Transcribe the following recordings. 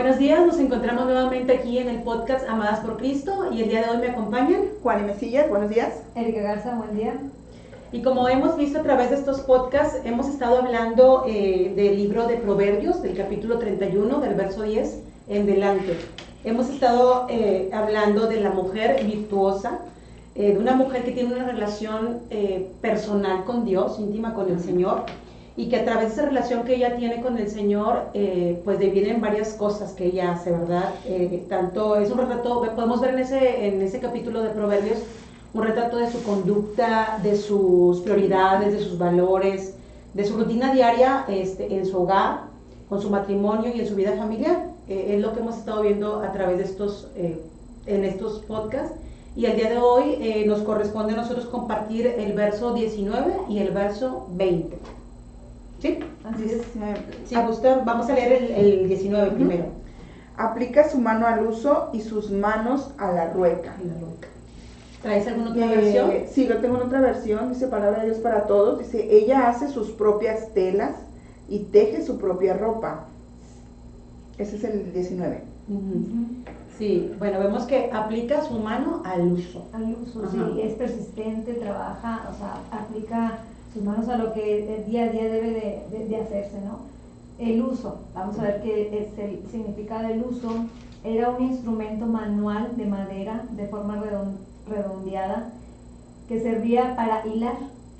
Buenos días, nos encontramos nuevamente aquí en el podcast Amadas por Cristo y el día de hoy me acompañan Juan y Mesillas, buenos días. Erika Garza, buen día. Y como hemos visto a través de estos podcasts, hemos estado hablando del libro de Proverbios, del capítulo 31, del verso 10 en delante. Hemos estado hablando de la mujer virtuosa, de una mujer que tiene una relación personal con Dios, íntima con el Señor, y que a través de esa relación que ella tiene con el Señor, pues devienen varias cosas que ella hace, ¿verdad? Tanto es un retrato, podemos ver en ese capítulo de Proverbios, un retrato de su conducta, de sus prioridades, de sus valores, de su rutina diaria en su hogar, con su matrimonio y en su vida familiar. Es lo que hemos estado viendo a través de en estos podcasts. Y el día de hoy nos corresponde a nosotros compartir el verso 19 y el verso 20. ¿Sí? Así es. Si gustan, vamos a leer el 19 primero. Aplica su mano al uso y sus manos a la rueca. ¿Traes alguna otra versión? Sí, yo tengo en otra versión, dice Palabra de Dios para todos, dice, ella hace sus propias telas y teje su propia ropa. Ese es el 19. Sí, bueno, vemos que aplica su mano al uso. Al uso, Ajá. sí, es persistente, trabaja, o sea, aplica sus manos a lo que el día a día debe de hacerse, ¿no? El uso, vamos a ver qué es el significado del uso. Era un instrumento manual de madera de forma redondeada que servía para hilar.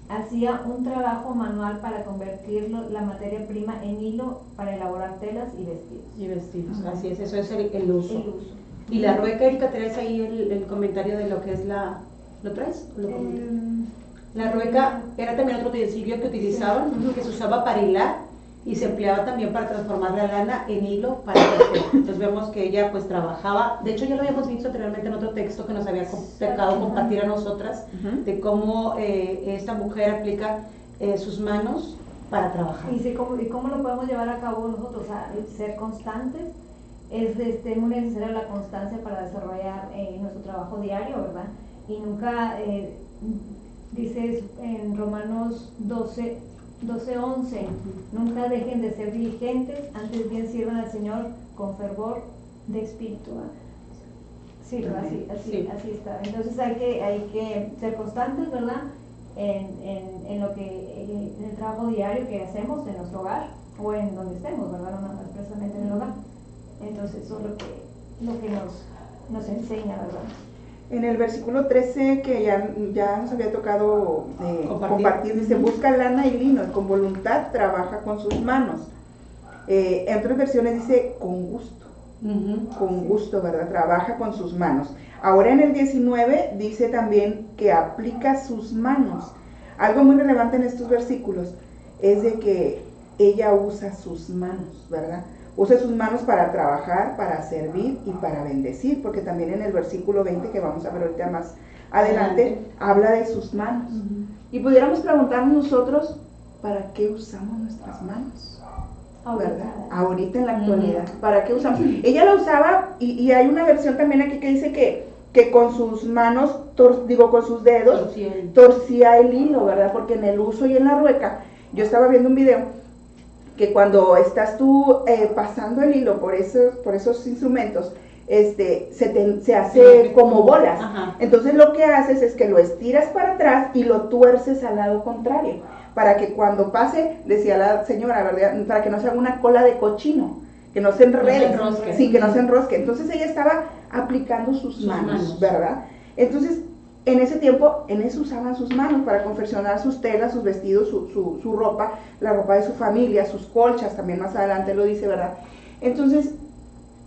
Hacía un trabajo manual para convertir la materia prima en hilo para elaborar telas y vestidos. Y vestidos, Ajá. así es, eso es el uso. El uso. Y la rueca, Erika, ¿traes ahí el comentario de lo que es la... ¿Lo traes? ¿O lo comentas? La rueca era también otro utensilio que utilizaban, que se usaba para hilar y se empleaba también para transformar la lana en hilo para tejer. Entonces vemos que ella pues trabajaba, de hecho ya lo habíamos visto anteriormente en otro texto que nos había tocado compartir a nosotras, de cómo esta mujer aplica sus manos para trabajar. Y cómo lo podemos llevar a cabo nosotros, o sea, ser constantes. Es muy necesaria la constancia para desarrollar nuestro trabajo diario, ¿verdad? Y nunca, dice en Romanos 12:11, nunca dejen de ser diligentes, antes bien sirvan al Señor con fervor de espíritu, ¿verdad? Sí, ¿verdad? Así está. Entonces hay que ser constantes, ¿verdad? En el trabajo diario que hacemos en nuestro hogar o en donde estemos, ¿verdad? No más precisamente en el hogar. Entonces eso es lo que nos enseña, ¿verdad? En el versículo 13 que ya nos había tocado compartir, dice, busca lana y lino y con voluntad trabaja con sus manos. En otras versiones dice, con gusto. Con gusto, ¿verdad? Trabaja con sus manos. Ahora en el 19 dice también que aplica sus manos. Algo muy relevante en estos versículos es de que ella usa sus manos, ¿verdad? Usa sus manos para trabajar, para servir y para bendecir, porque también en el versículo 20 que vamos a ver ahorita más adelante, habla de sus manos. Y pudiéramos preguntarnos nosotros, ¿para qué usamos nuestras manos? ¿Verdad? Ahorita en la actualidad, ¿para qué usamos? Ella la usaba, y hay una versión también aquí que dice que con sus manos, con sus dedos, torcía el hilo, ¿verdad? Porque en el uso y en la rueca, yo estaba viendo un video, que cuando estás tú pasando el hilo por esos instrumentos, se hace como bolas. Ajá. Entonces lo que haces es que lo estiras para atrás y lo tuerces al lado contrario, para que cuando pase, decía la señora, ¿verdad? Para que no se haga una cola de cochino, que no se enrede, sí, que no se enrosque. Entonces ella estaba aplicando sus manos, ¿verdad? Entonces, en ese tiempo, en eso usaban sus manos para confeccionar sus telas, sus vestidos, su ropa, la ropa de su familia, sus colchas, también más adelante lo dice, ¿verdad? Entonces,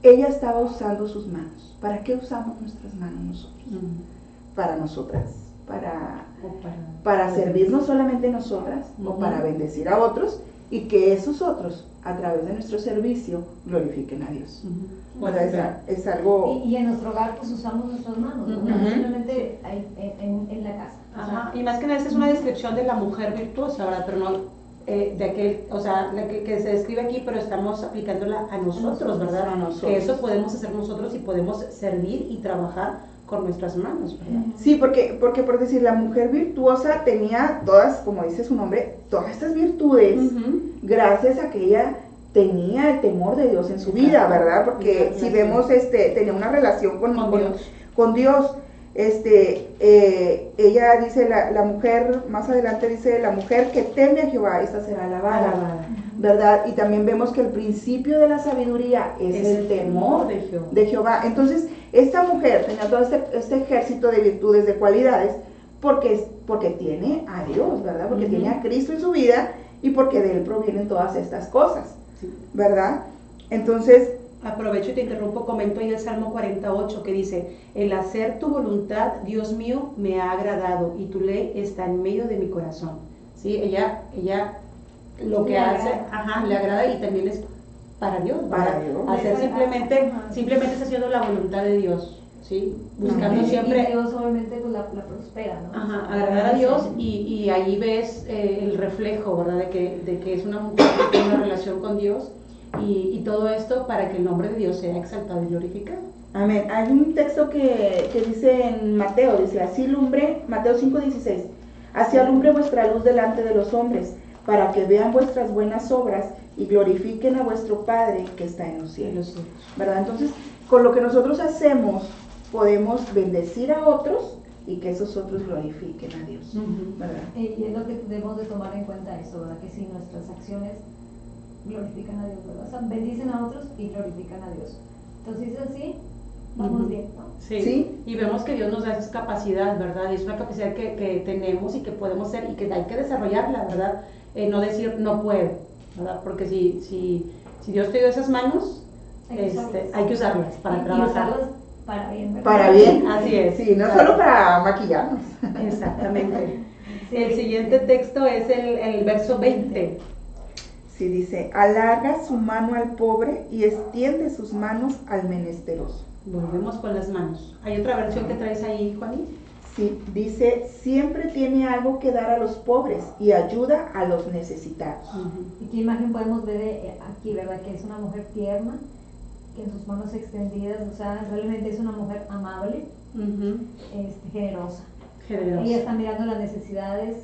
ella estaba usando sus manos. ¿Para qué usamos nuestras manos nosotros? Para nosotras, para servir no solamente nosotras, o para bendecir a otros, y que esos otros, a través de nuestro servicio, glorifiquen a Dios. Es algo... Y en nuestro hogar pues usamos nuestras manos, ¿no? Simplemente en la casa. Ajá. Y más que nada esta es una descripción de la mujer virtuosa, ¿verdad? Pero no de aquel, o sea, la que se describe aquí, pero estamos aplicándola a nosotros, ¿verdad? A nosotros. Que eso podemos hacer nosotros y podemos servir y trabajar con nuestras manos, ¿verdad? Sí, porque por decir, la mujer virtuosa tenía todas, como dice su nombre, todas estas virtudes, gracias a que ella tenía el temor de Dios en su vida, ¿verdad? Porque si vemos, tenía una relación con Dios. Ella dice, la mujer, más adelante dice, la mujer que teme a Jehová, esta será alabada, ¿verdad? Y también vemos que el principio de la sabiduría es el temor de Jehová. Entonces, esta mujer tenía todo este ejército de virtudes, de cualidades, porque tiene a Dios, ¿verdad? Porque tiene a Cristo en su vida y porque de Él provienen todas estas cosas, ¿verdad? Entonces, aprovecho y te interrumpo, comento ahí el Salmo 48 que dice, el hacer tu voluntad, Dios mío, me ha agradado y tu ley está en medio de mi corazón. ¿Sí? Ella lo que hace, le agrada y también es para Dios. Para Dios. Hacer simplemente está haciendo la voluntad de Dios. ¿Sí? Buscando siempre. Y Dios obviamente pues la prospera, ¿no? Agradar a Dios y ahí ves el reflejo, ¿verdad? De que es una mujer que tiene una relación con Dios. Y todo esto para que el nombre de Dios sea exaltado y glorificado. Amén. Hay un texto que dice en Mateo, dice, así alumbre, Mateo 5:16, así alumbre vuestra luz delante de los hombres, para que vean vuestras buenas obras y glorifiquen a vuestro Padre que está en los cielos. ¿Verdad? Entonces, con lo que nosotros hacemos, podemos bendecir a otros y que esos otros glorifiquen a Dios. ¿Verdad? Y es lo que debemos de tomar en cuenta eso, ¿verdad? Que si nuestras acciones glorifican a Dios, ¿verdad? O sea, bendicen a otros y glorifican a Dios. Entonces, si es así, vamos bien, ¿no? Sí. Y vemos que Dios nos da esa capacidad, ¿verdad? Y es una capacidad que tenemos y que podemos ser y que hay que desarrollarla, ¿verdad? No decir no puedo, ¿verdad? Porque si Dios te dio esas manos, hay que usarlas para trabajar. Usarlas para bien, ¿verdad? Para bien, así es. Sí, no solo para maquillarnos. Exactamente. El siguiente texto es el verso 20. Sí, dice, alarga su mano al pobre y extiende sus manos al menesteroso. Volvemos con las manos. ¿Hay otra versión que traes ahí, Juaní? Sí, dice, siempre tiene algo que dar a los pobres y ayuda a los necesitados. ¿Y qué imagen podemos ver aquí, verdad? Que es una mujer tierna, que en sus manos extendidas, o sea, realmente es una mujer amable, generosa. Ella está mirando las necesidades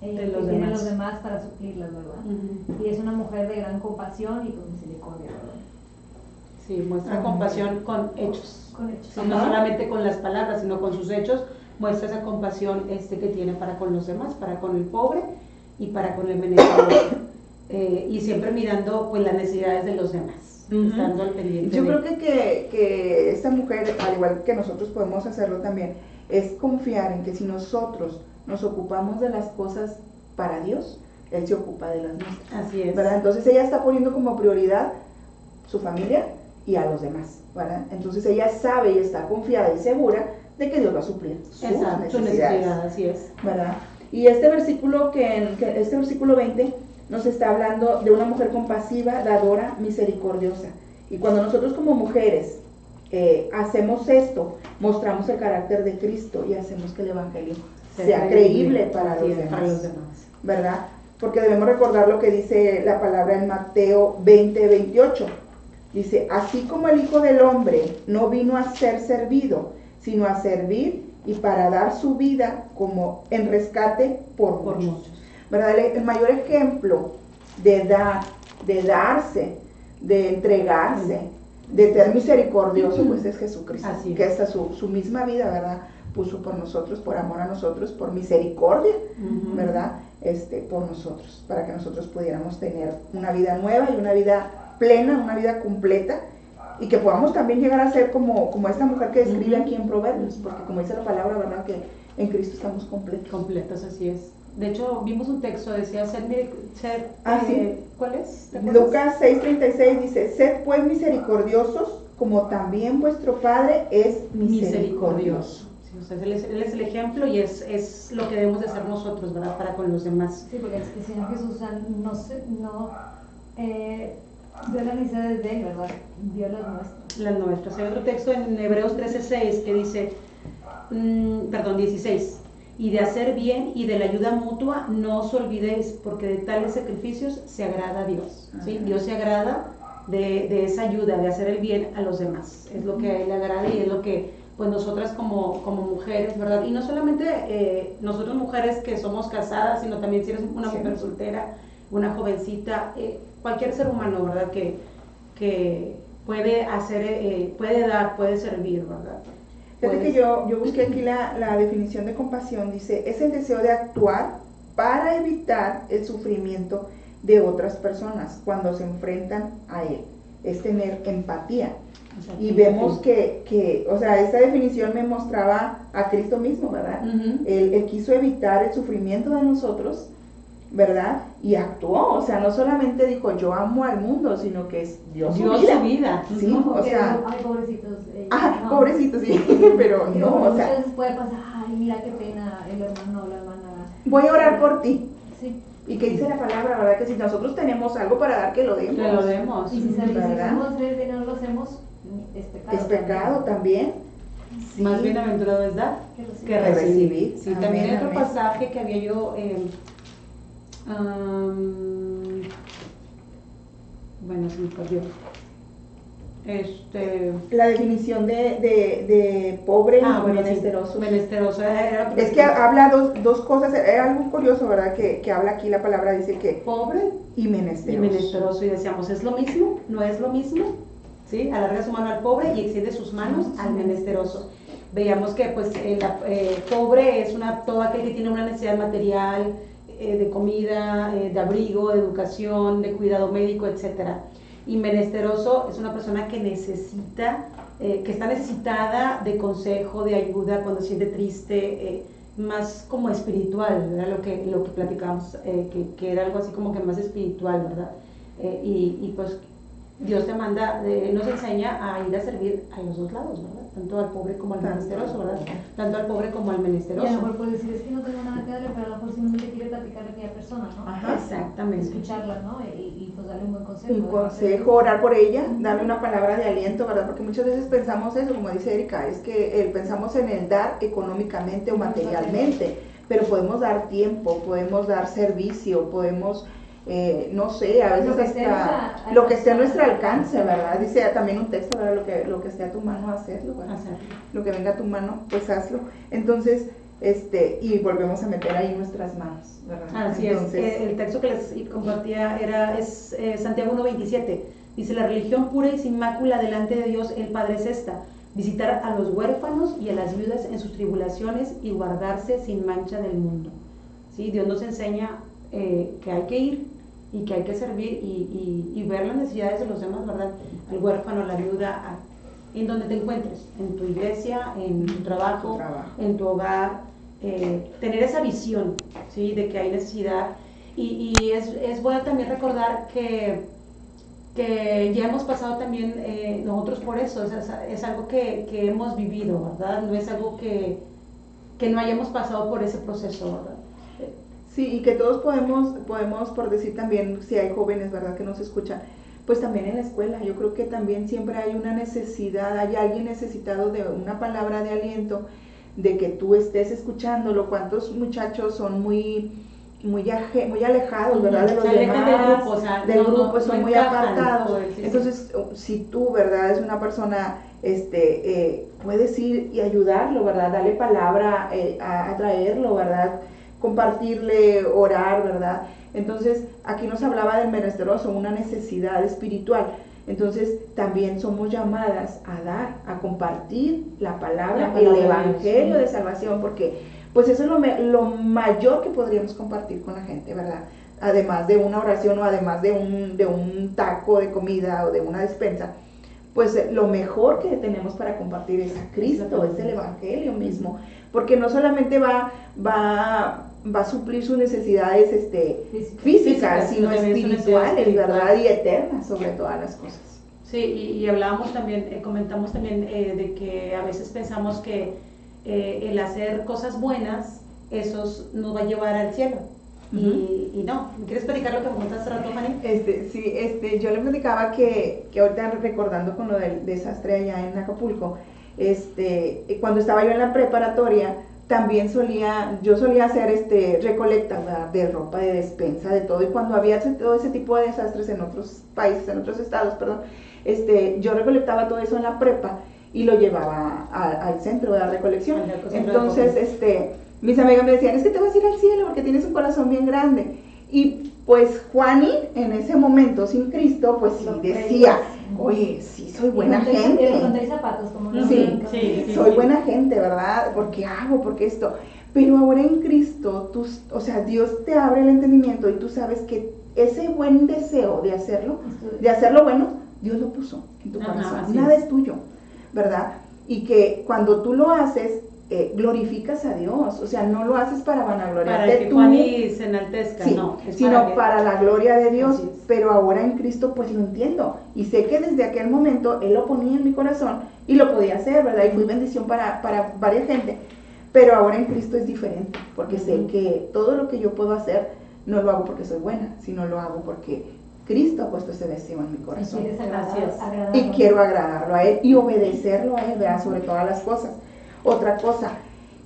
de los demás para suplirlas, ¿verdad? Y es una mujer de gran compasión y con misericordia, ¿verdad? Sí, muestra compasión con hechos. Con hechos. Sí, no solamente con las palabras, sino con sus hechos, muestra esa compasión que tiene para con los demás, para con el pobre y para con el menesteroso. Y siempre mirando pues las necesidades de los demás, estando al pendiente. Yo creo que esta mujer, al igual que nosotros podemos hacerlo también, es confiar en que si nosotros nos ocupamos de las cosas para Dios, Él se ocupa de las nuestras. Así es. ¿Verdad? Entonces ella está poniendo como prioridad su familia y a los demás, ¿verdad? Entonces ella sabe y está confiada y segura de que Dios va a suplir sus necesidades. Así es. ¿Verdad? Y este versículo este versículo 20 nos está hablando de una mujer compasiva, dadora, misericordiosa. Y cuando nosotros como mujeres hacemos esto, mostramos el carácter de Cristo y hacemos que el Evangelio sea creíble para los demás, ¿verdad? Porque debemos recordar lo que dice la palabra en Mateo 20:28. Dice, así como el Hijo del Hombre no vino a ser servido, sino a servir y para dar su vida como en rescate por muchos. ¿Verdad? El mayor ejemplo de darse, de entregarse, de ser misericordioso, pues es Jesucristo. Así que hasta su misma vida, ¿verdad?, puso por nosotros, por amor a nosotros, por misericordia, ¿verdad?, por nosotros, para que nosotros pudiéramos tener una vida nueva y una vida plena, una vida completa, y que podamos también llegar a ser como esta mujer que describe aquí en Proverbios, porque como dice la palabra, ¿verdad?, que en Cristo estamos completos. Completos, así es. De hecho, vimos un texto, decía ¿cuál es? Lucas 6:36 dice, sed pues misericordiosos, como también vuestro Padre es misericordioso. Sí, o sea, él es el ejemplo y es lo que debemos de hacer nosotros, ¿verdad?, para con los demás. Sí, porque el Señor Jesús no vio las necesidades de Él, ¿verdad? Vio las nuestras. Las nuestras. Hay otro texto en Hebreos 13:6 que dice, 16, y de hacer bien y de la ayuda mutua no os olvidéis, porque de tales sacrificios se agrada a Dios. ¿Sí? Dios se agrada de esa ayuda, de hacer el bien a los demás. Es lo que a Él le agrada y es lo que pues nosotras como mujeres, ¿verdad? Y no solamente nosotros mujeres que somos casadas, sino también si eres una mujer soltera una jovencita, cualquier ser humano, ¿verdad? Que puede hacer, puede dar, puede servir, ¿verdad? Fíjate que yo busqué aquí la definición de compasión, dice, es el deseo de actuar para evitar el sufrimiento de otras personas cuando se enfrentan a él, es tener empatía. Y vemos que, o sea, esta definición me mostraba a Cristo mismo, ¿verdad? Él quiso evitar el sufrimiento de nosotros, ¿verdad? Y actuó, o sea, no solamente dijo yo amo al mundo, sino que dio su vida. Sí, no, o sea, ay, pobrecitos. No. Pobrecitos, sí, pero no, o sea. Entonces puede pasar, ay, mira qué pena el hermano o la hermana. Voy a orar por ti. Sí. Y que dice la palabra, ¿verdad? Que si nosotros tenemos algo para dar, que lo demos. Que lo demos. Y si sabemos que no lo hacemos, es pecado. Es pecado también. Sí. Más bienaventurado es dar que recibir. Sí, amén, también hay otro pasaje que había yo, bueno, se me perdió. La definición de pobre y menesteroso. Sí, menesteroso. Es que habla dos cosas, es algo curioso, ¿verdad? Que habla aquí la palabra, dice que pobre y menesteroso. Y menesteroso, y decíamos, ¿es lo mismo? ¿No es lo mismo? ¿Sí? Alarga su mano al pobre y extiende sus manos al menesteroso. Veíamos que pues pobre es todo aquel que tiene una necesidad material, de comida, de abrigo, de educación, de cuidado médico, etcétera. Y menesteroso es una persona que necesita, que está necesitada de consejo, de ayuda cuando se siente triste, más como espiritual, ¿verdad? Lo que platicábamos, que era algo así como que más espiritual, ¿verdad? Y pues Dios te manda, nos enseña a ir a servir a los dos lados, ¿verdad? Tanto al pobre como al menesteroso, ¿verdad? Tanto al pobre como al menesteroso. Y a lo mejor puedes decir, es que no tengo nada que darle, pero a lo mejor simplemente quiere platicarle a aquella persona, ¿no? Ajá, exactamente. Escucharla, ¿no? Y pues darle un buen consejo. Un consejo, orar por ella, darle una palabra de aliento, ¿verdad? Porque muchas veces pensamos eso, como dice Erika, es que pensamos en el dar económicamente o materialmente, pero podemos dar tiempo, podemos dar servicio, podemos... no sé, a veces hasta lo que esté a nuestro alcance, ¿verdad? Dice también un texto, ¿verdad? Lo que esté a tu mano, hacerlo, ¿verdad? Lo que venga a tu mano, pues hazlo. Entonces, y volvemos a meter ahí nuestras manos, ¿verdad? Así entonces, es. El texto que les compartía es Santiago 1:27. Dice, la religión pura y sin mácula delante de Dios el Padre es esta: visitar a los huérfanos y a las viudas en sus tribulaciones y guardarse sin mancha del mundo. ¿Sí? Dios nos enseña que hay que ir y que hay que servir y ver las necesidades de los demás, ¿verdad? Al huérfano, a la viuda, en donde te encuentres, en tu iglesia, en tu trabajo, en tu hogar, tener esa visión, ¿sí? De que hay necesidad. Y es bueno también recordar que ya hemos pasado también nosotros por eso, es algo que hemos vivido, ¿verdad? No es algo que no hayamos pasado por ese proceso, ¿verdad? Sí, y que todos podemos, por decir también, si hay jóvenes, ¿verdad?, que nos escuchan, pues también en la escuela, yo creo que también siempre hay una necesidad, hay alguien necesitado de una palabra de aliento, de que tú estés escuchándolo. ¿Cuántos muchachos son muy alejados, ¿verdad?, de los demás, del grupo, son muy apartados? Entonces, si tú, ¿verdad?, es una persona, puedes ir y ayudarlo, ¿verdad?, darle palabra, a traerlo, ¿verdad?, compartirle, orar, ¿verdad? Entonces, aquí nos hablaba del menesteroso, una necesidad espiritual. Entonces, también somos llamadas a dar, a compartir la palabra, el evangelio de salvación, porque pues eso es lo mayor que podríamos compartir con la gente, ¿verdad? Además de una oración o además de un taco de comida o de una despensa, pues lo mejor que tenemos para compartir es a Cristo, es el evangelio mismo, porque no solamente va a suplir sus necesidades físicas, sino espirituales, ¿verdad? Y eternas sobre todas las cosas. Sí, y hablábamos también, comentamos también de que a veces pensamos que el hacer cosas buenas, eso nos va a llevar al cielo. Y no, ¿quieres platicar lo que comentaste hace rato, Fanny? Sí, yo le platicaba que ahorita recordando con lo del desastre allá en Acapulco, cuando estaba yo en la preparatoria, también yo solía hacer recolecta, ¿verdad?, de ropa, de despensa, de todo, y cuando había todo ese tipo de desastres en otros países, en otros estados, perdón, yo recolectaba todo eso en la prepa y lo llevaba al centro de la recolección. Entonces, mis amigas me decían, es que te vas a ir al cielo porque tienes un corazón bien grande. Y Pues Juani, en ese momento sin Cristo, pues sí decía, oye, sí soy buena gente. Encontré zapatos, como no. Sí, soy buena gente, ¿verdad? ¿Por qué hago? ¿Por qué esto? Pero ahora en Cristo, o sea, Dios te abre el entendimiento y tú sabes que ese buen deseo de hacerlo bueno, Dios lo puso en tu corazón. Nada es tuyo, ¿verdad? Y que cuando tú lo haces, glorificas a Dios, o sea, no lo haces para vanagloriarte para que tú, Juani se enaltezca, sí, no, sino para la gloria de Dios. Pero ahora en Cristo pues lo entiendo y sé que desde aquel momento Él lo ponía en mi corazón y lo podía hacer, ¿verdad? Y fui bendición para varias gente, pero ahora en Cristo es diferente, porque sé que todo lo que yo puedo hacer no lo hago porque soy buena, sino lo hago porque Cristo ha puesto ese deseo en mi corazón. Y quiero agradarlo a Él y obedecerlo a Él, ¿verdad? Sobre todas las cosas. Otra cosa,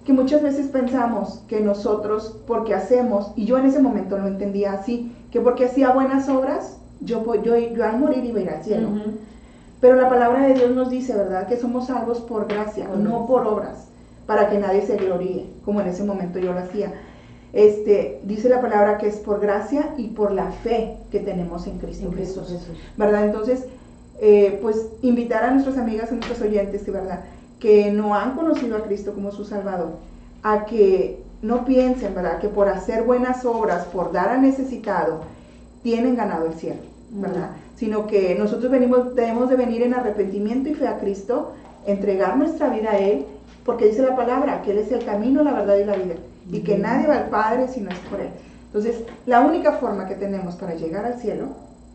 que muchas veces pensamos que nosotros, porque hacemos, y yo en ese momento lo entendía así, que porque hacía buenas obras, yo al morir iba a ir al cielo. Pero la palabra de Dios nos dice, ¿verdad? Que somos salvos por gracia, no por obras, para que nadie se gloríe, como en ese momento yo lo hacía. Dice la palabra que es por gracia y por la fe que tenemos en Cristo Jesús, ¿verdad? Entonces, pues invitar a nuestras amigas, a nuestros oyentes, ¿verdad?, que no han conocido a Cristo como su Salvador, a que no piensen, ¿verdad?, que por hacer buenas obras, por dar al necesitado, tienen ganado el cielo, ¿verdad? Sino que nosotros debemos de venir en arrepentimiento y fe a Cristo, entregar nuestra vida a Él, porque dice la palabra que Él es el camino, la verdad y la vida, y que nadie va al Padre si no es por Él. Entonces, la única forma que tenemos para llegar al cielo,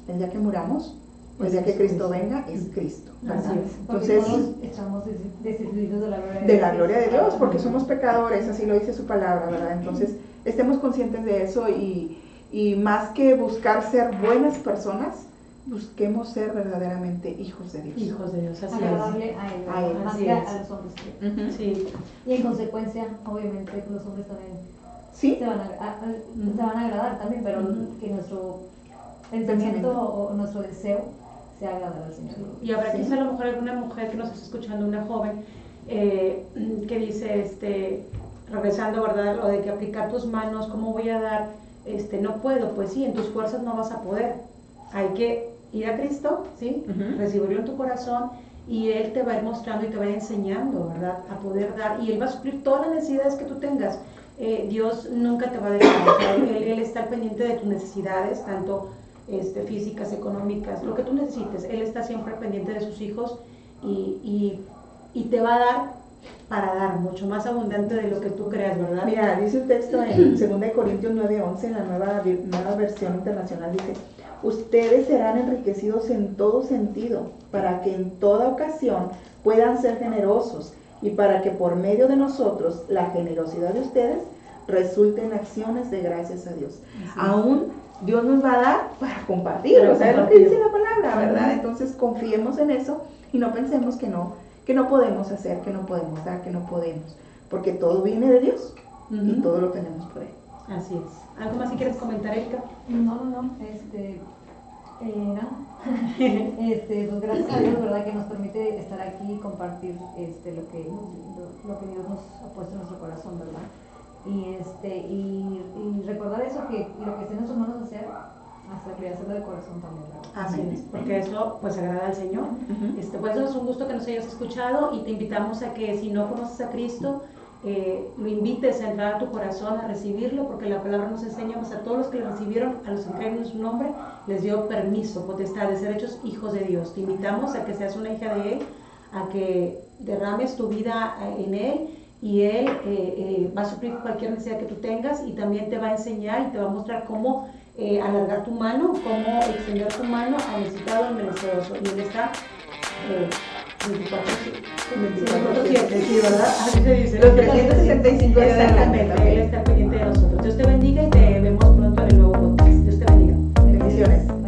el día que muramos, el día que Cristo venga, es Cristo, ¿verdad? Entonces, estamos destituidos de la gloria de Dios, porque somos pecadores, así lo dice su palabra, ¿verdad? Entonces, estemos conscientes de eso y más que buscar ser buenas personas, busquemos ser verdaderamente hijos de Dios. Hijos de Dios, así agradable a Él, más que a los hombres. Sí. Y en consecuencia, obviamente, los hombres también se van a agradar también, pero que nuestro pensamiento o nuestro deseo sea agradable al Señor. Y habrá quizá a lo mejor alguna mujer que nos está escuchando, una joven, que dice, regresando, ¿verdad?, lo de que aplicar tus manos, ¿cómo voy a dar? No puedo. Pues sí, en tus fuerzas no vas a poder. Hay que ir a Cristo, ¿sí? Recibirlo en tu corazón y Él te va a ir mostrando y te va a ir enseñando, ¿verdad?, a poder dar, y Él va a suplir todas las necesidades que tú tengas. Dios nunca te va a dejar, o sea, Él está al pendiente de tus necesidades, tanto físicas, económicas, lo que tú necesites. Él está siempre pendiente de sus hijos y te va a dar para dar mucho más abundante de lo que tú creas, ¿verdad? Mira, dice el texto en 2 Corintios 9:11, en la nueva versión internacional, dice: ustedes serán enriquecidos en todo sentido, para que en toda ocasión puedan ser generosos y para que por medio de nosotros la generosidad de ustedes resulte en acciones de gracias a Dios. Aún Dios nos va a dar para compartir, o sea, es lo que dice la palabra, ¿verdad? Entonces confiemos en eso y no pensemos que no podemos hacer, que no podemos dar, que no podemos, porque todo viene de Dios y todo lo tenemos por Él. Así es. ¿Algo más si quieres comentar, Erika? No. Pues gracias a Dios, ¿verdad?, que nos permite estar aquí y compartir lo que Dios nos ha puesto en nuestro corazón, ¿verdad? Y recordar eso, que lo que esté en nuestras manos hacerlo de corazón también, ¿verdad? Así es, porque eso pues agrada al Señor. Pues es un gusto que nos hayas escuchado y te invitamos a que, si no conoces a Cristo, lo invites a entrar a tu corazón, a recibirlo, porque la palabra nos enseña, pues, a todos los que lo recibieron, a los que creen en su nombre, les dio permiso, potestad de ser hechos hijos de Dios. Te invitamos a que seas una hija de Él, a que derrames tu vida en Él, y Él va a suplir cualquier necesidad que tú tengas, y también te va a enseñar y te va a mostrar cómo alargar tu mano, cómo extender tu mano al necesitado, al menesteroso. Y Él está 24/7, sí, ¿verdad? Así se dice. Los 365 días del año. Él está pendiente de nosotros. Dios te bendiga y te vemos pronto en el nuevo podcast. Dios te bendiga. Bendiciones.